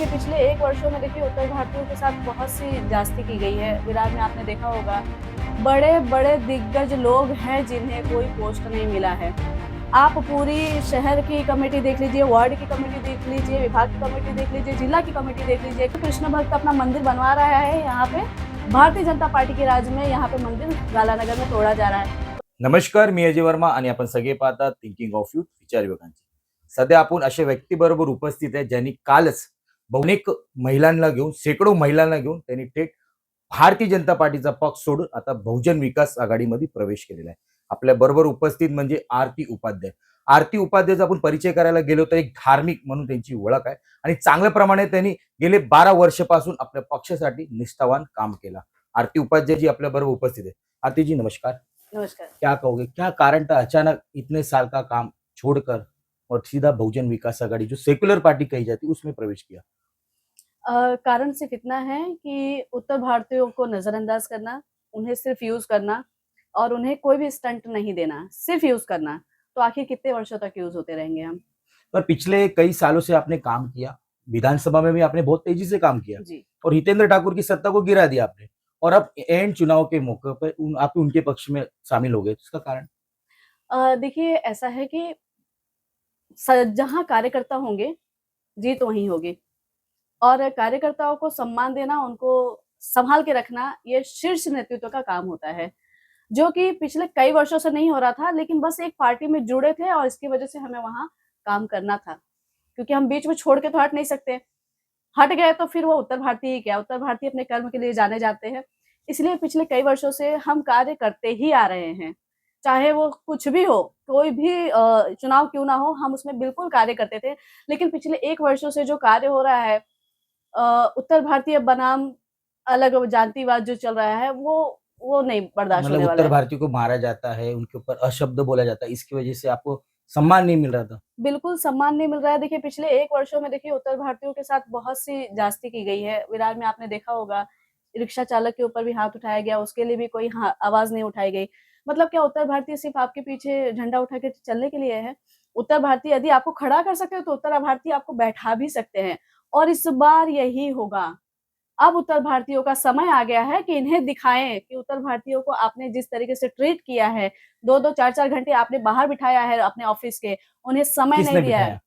देखिए पिछले 1 वर्षों में देखिए उत्तर भारतीयों के साथ बहुत सी ज्यादती की गई है। विरार में आपने देखा होगा, बड़े-बड़े दिग्गज लोग हैं जिन्हें कोई पोस्ट नहीं मिला है। आप पूरी शहर की कमेटी देख लीजिए, वार्ड की कमेटी देख लीजिए, विभाग की कमेटी देख लीजिए, जिला की कमेटी देख लीजिए। कृष्ण भक्त अपना मंदिर बनवा रहा है यहाँ पे, भारतीय जनता पार्टी के राज में यहाँ पे मंदिर गालानगर में तोड़ा जा रहा है। नमस्कार, मी अजय वर्मा आणि आपण सगळे पाहतात थिंकिंग ऑफ यूथ विचार युवकांची. सध्या आपण अशा व्यक्तीबरोबर उपस्थित आहे ज्यांनी कालच बहुतेक महिलांना घेऊन शेकडो महिलांना घेऊन त्यांनी थेट भारतीय जनता पार्टीचा पक्ष सोडून आता बहुजन विकास आघाडीमध्ये प्रवेश केलेला आहे. आपल्या बरोबर उपस्थित म्हणजे आरती उपाध्याय. आरती उपाध्यायचा आपण परिचय करायला गेलो तर एक धार्मिक म्हणून त्यांची ओळख आहे आणि चांगल्या प्रमाणे त्यांनी गेले 12 वर्षापासून आपल्या पक्षासाठी निष्ठावान काम केला. आरती उपाध्याय जी आपल्या बरोबर उपस्थित है. आरती जी नमस्कार. नमस्कार। क्या कहोगे, क्या कारण था अचानक इतने साल का काम छोड़कर और सीधा बहुजन विकास आघाड़ी जो सेक्युलर पार्टी कही जाती है उसमें प्रवेश किया? कारण सिर्फ इतना है कि उत्तर भारतीयों को नजरअंदाज करना, उन्हें सिर्फ यूज करना और उन्हें कोई भी स्टंट नहीं देना, सिर्फ यूज करना। तो आखिर कितने वर्षों तक यूज होते रहेंगे हम। पर पिछले कई सालों से आपने काम किया, विधानसभा में भी आपने बहुत तेजी से काम किया जी। और हितेंद्र ठाकुर की सत्ता को गिरा दिया आपने और अब एंड चुनाव के मौके पर आप उनके पक्ष में शामिल हो गए, इसका कारण? देखिए ऐसा है कि जहाँ कार्यकर्ता होंगे, जीत वहीं होगी और कार्यकर्ताओं को सम्मान देना, उनको संभाल के रखना, ये शीर्ष नेतृत्व का काम होता है, जो कि पिछले कई वर्षों से नहीं हो रहा था, लेकिन बस एक पार्टी में जुड़े थे और इसकी वजह से हमें वहाँ काम करना था, क्योंकि हम बीच में छोड़ के तो हट नहीं सकते। हट गए तो फिर वो उत्तर भारतीय ही क्या, उत्तर भारतीय अपने कर्म के लिए जाने जाते हैं। इसलिए पिछले कई वर्षों से हम कार्य करते ही आ रहे हैं, चाहे वो कुछ भी हो, कोई भी चुनाव क्यों ना हो, हम उसमें बिल्कुल कार्य करते थे। लेकिन पिछले 1 वर्षों से जो कार्य हो रहा है, उत्तर भारतीय बनाम अलग जातिवाद जो चल रहा है, वो नहीं बर्दाश्त मतलब होने वाला उत्तर है। भारतीय को मारा जाता है, उनके ऊपर अशब्द बोला जाता है, इसकी वजह से आपको सम्मान नहीं मिल रहा था? बिल्कुल सम्मान नहीं मिल रहा है। देखिए पिछले 1 वर्षों में देखिए उत्तर भारतीयों के साथ बहुत सी ज्यादती की गई है। विरार में आपने देखा होगा, रिक्शा चालक के ऊपर भी हाथ उठाया गया, उसके लिए भी कोई आवाज़ नहीं उठाई गई। मतलब क्या उत्तर भारतीय सिर्फ़ आपके पीछे झंडा उठा के चलने के लिए है? उत्तर भारतीय यदि आपको खड़ा कर सकते हो, तो उत्तर भारतीय आपको बैठा भी सकते हैं और इस बार यही होगा। अब उत्तर भारतीयों का समय आ गया है कि इन्हें दिखाएँ कि उत्तर भारतीयों को आपने जिस तरीके से ट्रीट किया है, 2-2 4-4 घंटे आपने बाहर बिठाया है अपने ऑफ़िस के, उन्हें समय नहीं किसने दिया है। बिठाया?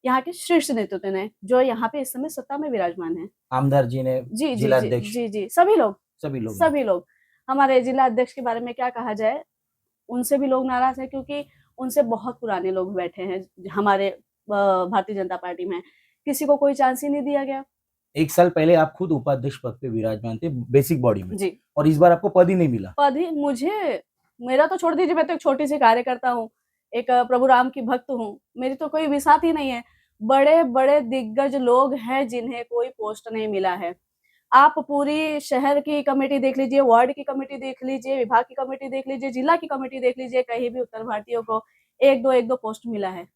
यहाँ के शीर्ष नेतृत्व ने, जो यहाँ पे इस समय सत्ता में विराजमान है। आमदार जी ने, जी, जी, जी, जिलाध्यक्ष, जी, जी, सभी लोग, सभी लोग ने? सभी लोग। हमारे जिला अध्यक्ष के बारे में क्या कहा जाए, उनसे भी लोग नाराज़ हैं क्योंकि उनसे बहुत पुराने लोग बैठे हैं हमारे भारतीय जनता पार्टी में। किसी को कोई चांस ही नहीं दिया गया। 1 साल पहले आप खुद उपाध्यक्ष पद पे विराजमान थे बेसिक बॉडी में जी। और इस बार आपको पद ही नहीं मिला। पद ही मुझे, मेरा तो छोड़ दीजिए, मैं तो एक छोटी-सी कार्यकर्ता हूँ, एक प्रभु राम की भक्त हूँ, मेरी तो कोई बिसात ही नहीं है। बड़े-बड़े दिग्गज लोग हैं जिन्हें कोई पोस्ट नहीं मिला है। आप पूरी शहर की कमेटी देख लीजिए, वार्ड की कमेटी देख लीजिए, विभाग की कमेटी देख लीजिए, जिला की कमेटी देख लीजिए, कहीं भी उत्तर भारतीयों को 1-2 पोस्ट मिला है।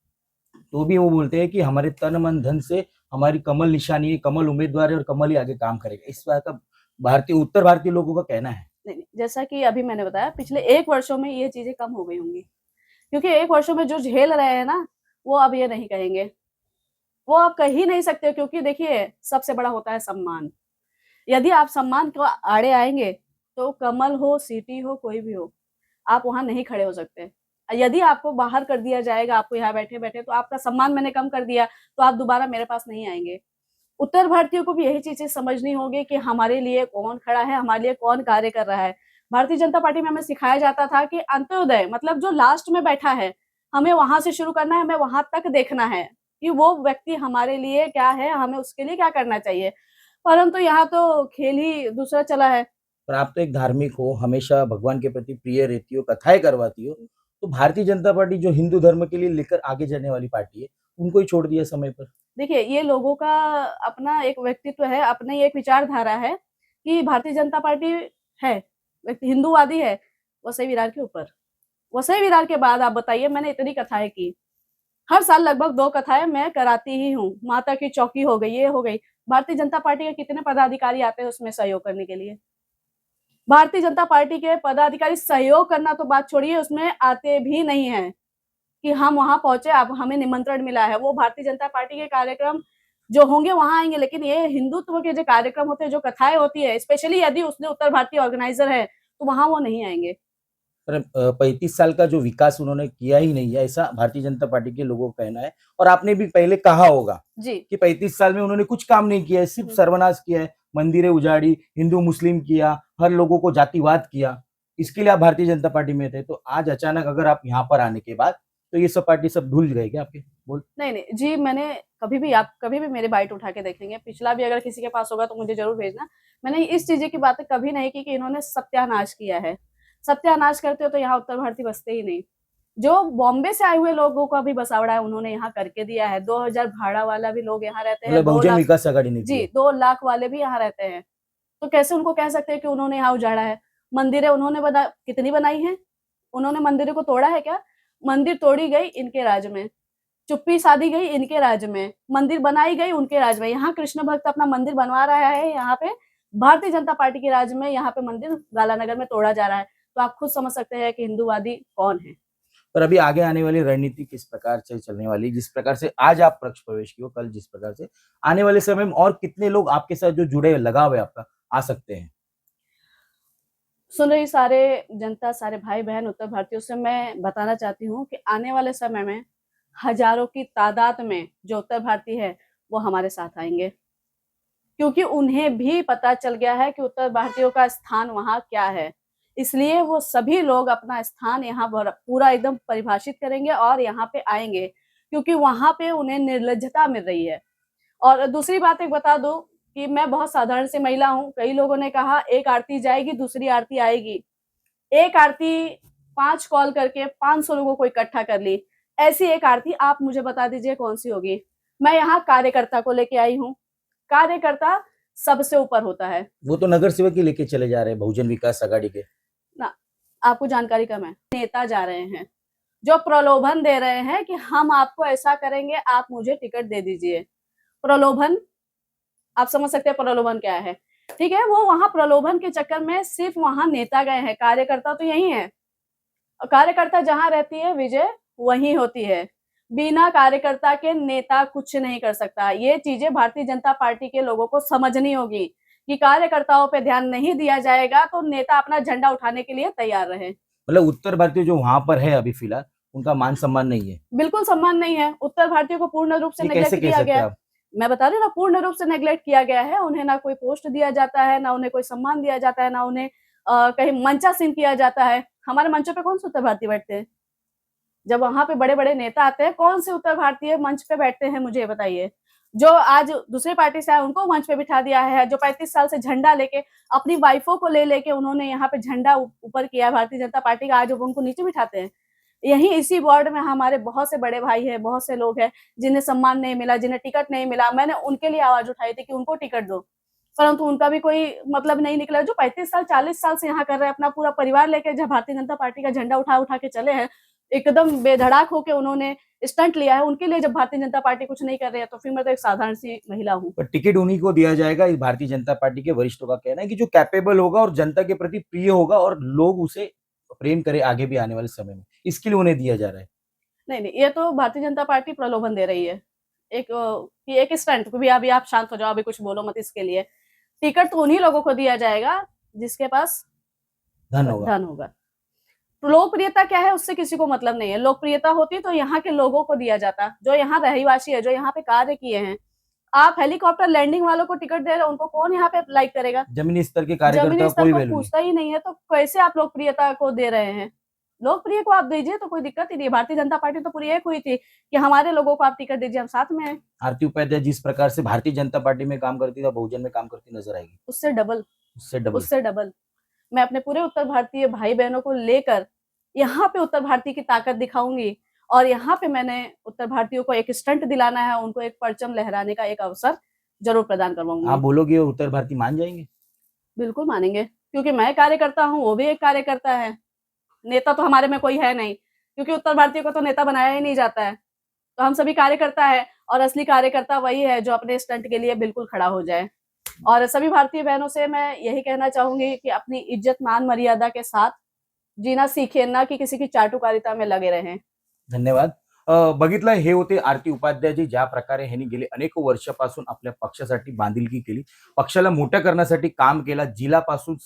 तो भी वो बोलते हैं कि हमारे तन मन धन से हमारी कमल निशानी है, कमल उम्मीदवार है और कमल ही आगे काम करेगा। इस बात का भारतीय उत्तर भारतीय लोगों का कहना है। नहीं, नहीं, जैसा कि अभी मैंने बताया पिछले 1 वर्षों में ये चीज़ें कम हो गई होंगी, क्योंकि 1 वर्षों में जो झेल रहे हैं ना, वो अब ये नहीं कहेंगे। वो आप कह ही नहीं सकते, क्योंकि देखिए सबसे बड़ा होता है सम्मान। यदि आप सम्मान को आड़े आएँगे, तो कमल हो, सीटी हो, कोई भी हो, आप वहाँ नहीं खड़े हो सकते। यदि आपको बाहर कर दिया जाएगा, आपको यहाँ बैठे-बैठे, तो आपका सम्मान मैंने कम कर दिया, तो आप दोबारा मेरे पास नहीं आएँगे। उत्तर भारतीयों को भी यही चीज़ें समझनी होगी कि हमारे लिए कौन खड़ा है, हमारे लिए कौन कार्य कर रहा है। भारतीय जनता पार्टी में हमें सिखाया जाता था कि अंत्योदय मतलब जो लास्ट में बैठा है, हमें वहाँ से शुरू करना है, हमें वहाँ तक देखना है कि वो व्यक्ति हमारे लिए क्या है, हमें उसके लिए क्या करना चाहिए। परंतु यहाँ तो खेल ही दूसरा चला है। पर आप तो एक धार्मिक हो, हमेशा भगवान के प्रति प्रिय रहती हो, कथाएँ करवाती हो। तो भारतीय जनता पार्टी जो हिंदू धर्म के लिए लेकर आगे जाने वाली पार्टी है, उनको ही छोड़ दिया समय पर। देखिए, ये लोगों का अपना एक व्यक्तित्व है, अपनी एक विचारधारा है कि भारतीय जनता पार्टी है, व्यक्ति हिंदूवादी है, वसई विरार के ऊपर। वसई विरार के बाद आप बताइए, मैंने इतनी कथाएँ की। हर साल लगभग 2 कथाएँ मैं कराती ही हूँ। माता की चौकी हो गई, ये हो गई। भारतीय जनता पार्टी के कितने पदाधिकारी आते हैं उसमें सहयोग करने के लिए? भारतीय जनता पार्टी के पदाधिकारी सहयोग करना तो बात छोड़िए, उसमें आते भी नहीं हैं कि हम वहाँ पहुँचे, अब हमें निमंत्रण मिला है। वो भारतीय जनता पार्टी के कार्यक्रम जो होंगे वहां आएंगे, लेकिन ये हिंदुत्व के जो कार्यक्रम होते हैं, जो कथाएं होती है, स्पेशली यदि उसने उत्तर भारतीय ऑर्गेनाइजर है तो वहां वो नहीं आएंगे। पर 35 साल का जो विकास उन्होंने किया ही नहीं है, ऐसा भारतीय जनता पार्टी के लोगों का कहना है। और आपने भी पहले कहा होगा जी कि 35 साल में उन्होंने कुछ काम नहीं किया है, सिर्फ सर्वनाश किया है, मंदिरें उजाड़ी, हिंदू मुस्लिम किया, हर लोगों को जातिवाद किया, इसके लिए आप भारतीय जनता पार्टी में थे। तो आज अचानक अगर आप यहाँ पर आने के बाद, तो ये सब पार्टी सब भूल गए क्या आपके? बोल। नहीं जी, मैंने आप कभी भी मेरे बाइट उठा के देखेंगे, पिछला भी अगर किसी के पास होगा तो मुझे जरूर भेजना। मैंने इस चीजें की बातें कभी नहीं की कि इन्होंने सत्यानाश किया है। सत्यानाश करते हो तो यहाँ उत्तर भारतीय बसते ही नहीं। जो बॉम्बे से आए हुए लोगों का भी बसावड़ा है उन्होंने यहाँ करके दिया है। 2000 भाड़ा वाला भी लोग यहाँ रहते हैं, मतलब 2 बहुजन लाख विकास आघाड़ी ने जी किया। 2 लाख वाले भी यहाँ रहते हैं। तो कैसे उनको कह सकते हैं कि उन्होंने यहाँ उजाड़ा है? मंदिरें उन्होंने कितनी बनाई है? उन्होंने मंदिरों को तोड़ा है क्या? मंदिर तोड़ी गई इनके राज में, चुप्पी साधी गई इनके राज में, मंदिर बनाई गई उनके राज में। यहाँ कृष्ण भक्त अपना मंदिर बनवा रहा है, यहाँ पे भारतीय जनता पार्टी के राज में यहाँ पे मंदिर गालानगर में तोड़ा जा रहा है। तो आप खुद समझ सकते हैं कि हिंदूवादी कौन है। पर अभी आगे आने वाली रणनीति किस प्रकार से चलने वाली, जिस प्रकार से आज आप पक्ष प्रवेश किए हो, कल जिस प्रकार से आने वाले समय में और कितने लोग आपके साथ जो जुड़े लगाव है आपका, आ सकते हैं? सुन रही सारे जनता, सारे भाई बहन उत्तर भारतीयों से मैं बताना चाहती हूँ कि आने वाले समय में हजारों की तादाद में जो उत्तर भारतीय है वो हमारे साथ आएंगे, क्योंकि उन्हें भी पता चल गया है कि उत्तर भारतीयों का स्थान वहां क्या है। इसलिए वो सभी लोग अपना स्थान यहाँ पूरा एकदम परिभाषित करेंगे और यहाँ पे आएंगे, क्योंकि वहां पे उन्हें निर्लज्जता मिल रही है। और दूसरी बात एक बता दो कि मैं बहुत साधारण सी महिला हूँ। कई लोगों ने कहा एक आरती जाएगी दूसरी आरती आएगी। एक आरती 5 कॉल करके 500 लोगों को इकट्ठा कर ली, ऐसी एक आरती आप मुझे बता दीजिए कौन सी होगी? मैं यहाँ कार्यकर्ता को लेके आई हूँ। कार्यकर्ता सबसे ऊपर होता है वो तो नगर सेवक ही लेके चले जा रहे हैं बहुजन विकास आघाड़ी के। ना। आपको जानकारी कम है। नेता जा रहे हैं जो प्रलोभन दे रहे हैं कि हम आपको ऐसा करेंगे, आप मुझे टिकट दे दीजिए। प्रलोभन, आप समझ सकते हैं प्रलोभन क्या है? ठीक है, वो वहां प्रलोभन के चक्कर में सिर्फ वहां नेता गए हैं, कार्यकर्ता तो यही है। कार्यकर्ता जहां रहती है विजय वहीं होती है। बिना कार्यकर्ता के नेता कुछ नहीं कर सकता। ये चीजें भारतीय जनता पार्टी के लोगों को समझनी होगी कि कार्यकर्ताओं पे ध्यान नहीं दिया जाएगा तो नेता अपना झंडा उठाने के लिए तैयार रहे। मतलब उत्तर भारतीय जो वहां पर है अभी फिलहाल, उनका मान सम्मान नहीं है। बिल्कुल सम्मान नहीं है। उत्तर भारतीयों को पूर्ण रूप से ये कैसे नेग्लेक्ट कह किया सकते गया हैं है। आप? मैं बता रही हूँ ना, पूर्ण रूप से नेग्लेक्ट किया गया है। उन्हें ना कोई पोस्ट दिया जाता है, ना उन्हें कोई सम्मान दिया जाता है, ना उन्हें कहीं मंचासीन किया जाता है। हमारे मंचों पे कौन से उत्तर भारतीय बैठते हैं? जब वहां पे बड़े बड़े नेता आते हैं, कौन से उत्तर भारतीय मंच पे बैठते हैं मुझे बताइए? जो आज दूसरी पार्टी से आए उनको मंच पे बिठा दिया है। जो 35 साल से झंडा लेके अपनी वाइफों को ले लेके उन्होंने यहाँ पे झंडा ऊपर किया है भारतीय जनता पार्टी का, आज वो उनको नीचे बिठाते हैं। यही इसी वार्ड में हमारे बहुत से बड़े भाई हैं, बहुत से लोग हैं जिन्हें सम्मान नहीं मिला, जिन्हें टिकट नहीं मिला। मैंने उनके लिए आवाज उठाई थी कि उनको टिकट दो, परंतु उनका भी कोई मतलब नहीं निकला। जो 35 साल 40 साल से यहाँ कर रहे हैं, अपना पूरा परिवार लेके जब भारतीय जनता पार्टी का झंडा उठा उठा के चले हैं, एकदम बेधड़ाक होके उन्होंने स्टंट लिया है, उनके लिए जब भारतीय जनता पार्टी कुछ नहीं कर रही है तो फिर मैं तो एक साधारण सी महिला हूँ। पर टिकट उन्हीं को दिया जाएगा। इस भारतीय जनता पार्टी के वरिष्ठों का कहना है कि जो कैपेबल होगा और जनता के प्रति प्रिय होगा और लोग उसे प्रेम करे आगे भी आने वाले समय में, इसके लिए उन्हें दिया जा रहा है। नहीं, ये तो भारतीय जनता पार्टी प्रलोभन दे रही है। एक स्टंट भी। अभी आप शांत हो जाओ, अभी कुछ बोलो मत इसके लिए। टिकट तो उन्हीं लोगों को दिया जाएगा जिसके पास धन होगा। धन होगा। लोकप्रियता क्या है उससे किसी को मतलब नहीं है। लोकप्रियता होती तो यहाँ के लोगों को दिया जाता, जो यहाँ रहीवासी है, जो यहाँ पे कार्य किए हैं। आप हेलीकॉप्टर लैंडिंग वालों को टिकट दे रहे हो, उनको कौन यहाँ पे लाइक करेगा? जमीनी स्तर के जमीनी कार्यकर्ता स्तर कोई को वैल्यू नहीं। पूछता ही नहीं है, तो कैसे आप लोकप्रियता को दे रहे हैं? लोकप्रिय को आप दीजिए तो कोई दिक्कत ही नहीं है। भारतीय जनता पार्टी तो पूरी एक हुई थी कि हमारे लोगों को आप टिकट दीजिए, हम साथ में हैं। आरती उपाध्याय जिस प्रकार से भारतीय जनता पार्टी में काम करती थी, बहुजन में काम करती नजर आएगी। उससे डबल। उससे डबल। मैं अपने पूरे उत्तर भारतीय भाई बहनों को लेकर यहाँ पे उत्तर भारतीय की ताकत दिखाऊंगी और यहाँ पे मैंने उत्तर भारतीयों को एक स्टंट दिलाना है, उनको एक परचम लहराने का एक अवसर जरूर प्रदान करवाऊंगी। आप बोलोगे उत्तर भारतीय मान जाएंगे? बिल्कुल मानेंगे, क्योंकि मैं कार्यकर्ता हूँ, वो भी एक कार्यकर्ता है। नेता तो हमारे में कोई है नहीं, क्योंकि उत्तर भारतीय को तो नेता बनाया ही नहीं जाता है। तो हम सभी कार्यकर्ता है और असली कार्यकर्ता वही है जो अपने स्टंट के लिए बिल्कुल खड़ा हो जाए। और सभी भारतीय बहनों से मैं यही कहना चाहूंगी कि अपनी इज्जत मान मर्यादा के साथ जीना सीखें, ना कि किसी की चाटुकारिता में लगे रहें। धन्यवाद। बघितलं हे होते आरती उपाध्यायजी, ज्या प्रकारे ह्यांनी गेले अनेक वर्षापासून आपल्या पक्षासाठी बांधिलकी केली, पक्षाला मोठं करण्यासाठी काम केला, जिल्हापासून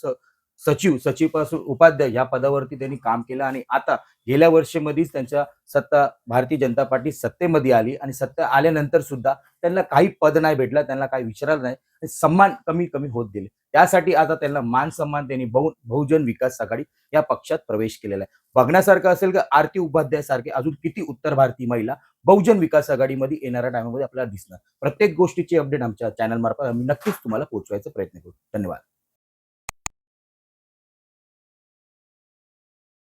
सचिवपासून उपाध्याय या पदावरती त्यांनी काम केलं आणि आता गेल्या वर्षीमध्येच त्यांच्या सत्ता भारतीय जनता पार्टी सत्तेमध्ये आली आणि सत्ता आल्यानंतर सुद्धा त्यांना काही पद नाही भेटला, त्यांना काही विचारलं नाही, सन्मान कमी कमी होत गेले. त्यासाठी आता त्यांना मान सन्मान त्यांनी बहुजन विकास आघाडी या पक्षात प्रवेश केलेला आहे. बघण्यासारखं असेल की आरती उपाध्याय सारखे अजून किती उत्तर भारतीय महिला बहुजन विकास आघाडीमध्ये येणाऱ्या टाइममध्ये आपल्याला दिसणार. प्रत्येक गोष्टीची अपडेट आमच्या चॅनल मार्फत आम्ही नक्कीच तुम्हाला पोहोचवायचा प्रयत्न करू. धन्यवाद.